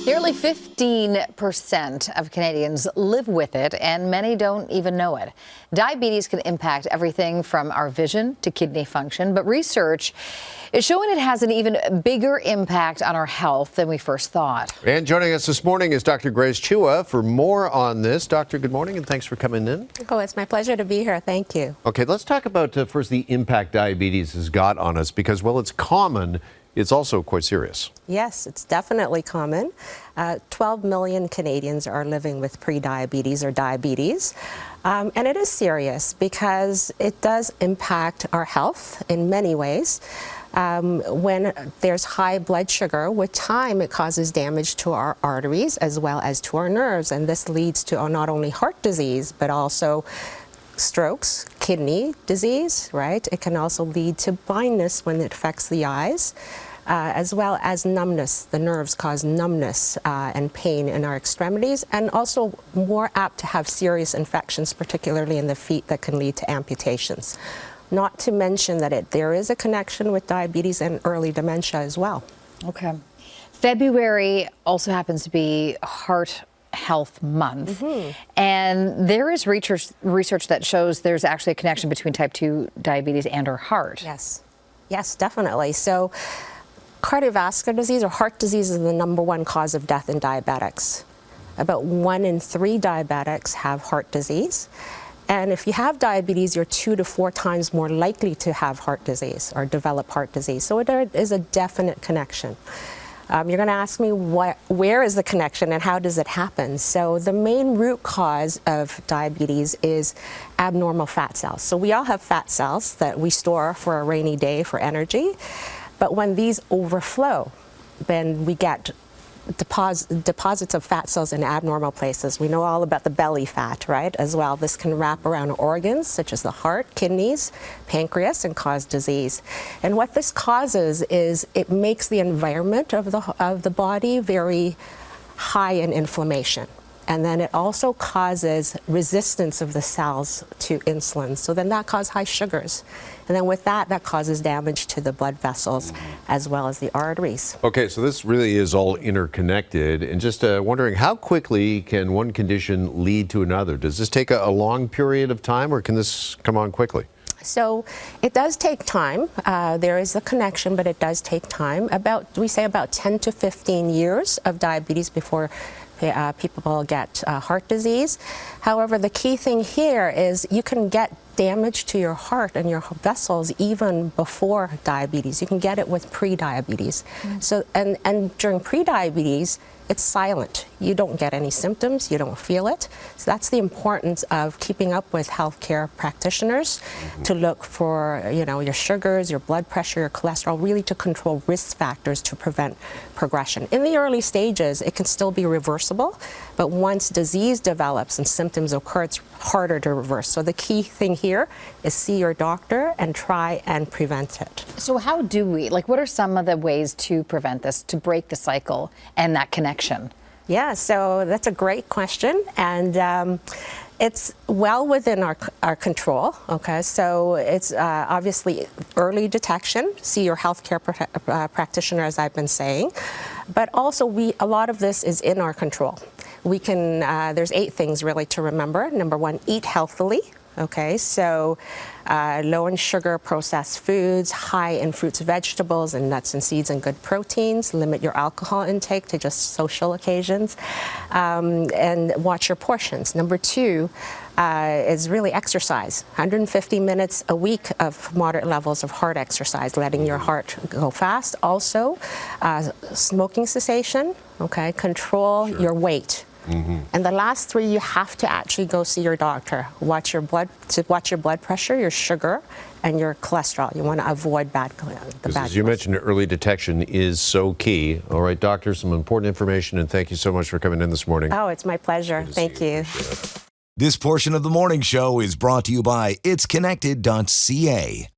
Nearly 15% of Canadians live with it, and many don't even know it. Diabetes can impact everything from our vision to kidney function, but research is showing it has an even bigger impact on our health than we first thought. And joining us this morning is Dr. Grace Chewa for more on this. Doctor, good morning, and thanks for coming in. Oh, it's my pleasure to be here. Thank you. Okay, let's talk about first the impact diabetes has got on us, because while it's common, it's also quite serious. Yes, it's definitely common. 12 million Canadians are living with prediabetes or diabetes. And it is serious because it does impact our health in many ways. When there's high blood sugar, with time it causes damage to our arteries as well as to our nerves. And this leads to not only heart disease, but also strokes, kidney disease, right? It can also lead to blindness when it affects the eyes, as well as numbness. The nerves cause numbness and pain in our extremities, and also more apt to have serious infections, particularly in the feet, that can lead to amputations. Not to mention that there is a connection with diabetes and early dementia as well. Okay. February also happens to be Heart Health Month, and there is research that shows there's actually a connection between type 2 diabetes and our heart. Yes, definitely. So cardiovascular disease or heart disease is the #1 cause of death in diabetics. About 1 in 3 diabetics have heart disease. And if you have diabetes, you're 2 to 4 times more likely to have heart disease or develop heart disease. So there is a definite connection. You're going to ask me where is the connection and how does it happen? So the main root cause of diabetes is abnormal fat cells. So we all have fat cells that we store for a rainy day for energy. But when these overflow, then we get deposits of fat cells in abnormal places. We know all about the belly fat, right, as well. This can wrap around organs such as the heart, kidneys, pancreas, and cause disease. And what this causes is it makes the environment of the body very high in inflammation. And then it also causes resistance of the cells to insulin. So then that causes high sugars. And then with that causes damage to the blood vessels as well as the arteries. Okay, so this really is all interconnected. And just wondering, how quickly can one condition lead to another? Does this take a long period of time, or can this come on quickly? So it does take time. There is a connection, but it does take time. We say about 10 to 15 years of diabetes before people get heart disease. However, the key thing here is you can get damage to your heart and your vessels even before diabetes. You can get it with pre-diabetes. So, and during pre-diabetes, it's silent. You don't get any symptoms, you don't feel it. So that's the importance of keeping up with healthcare practitioners to look for, your sugars, your blood pressure, your cholesterol, really to control risk factors to prevent progression. In the early stages, it can still be reversible, but once disease develops and symptoms occur, it's harder to reverse. So the key thing here is see your doctor and try and prevent it. So how do we, what are some of the ways to prevent this, to break the cycle and that connection? Yeah, so that's a great question, and it's well within our control. Okay, so it's obviously early detection. See your healthcare practitioner, as I've been saying, but also a lot of this is in our control. We can. There's 8 things really to remember. #1, eat healthily. Okay, so low in sugar, processed foods, high in fruits, vegetables, and nuts and seeds, and good proteins. Limit your alcohol intake to just social occasions, and watch your portions. #2 is really exercise. 150 minutes a week of moderate levels of heart exercise, letting your heart go fast. Also, smoking cessation. Okay, control your weight. And the last 3, you have to actually go see your doctor. Watch your blood pressure, your sugar, and your cholesterol. You want to avoid bad As you mentioned, early detection is so key. All right, doctor, some important information, and thank you so much for coming in this morning. Oh, it's my pleasure. Thank you. This portion of the morning show is brought to you by itsconnected.ca.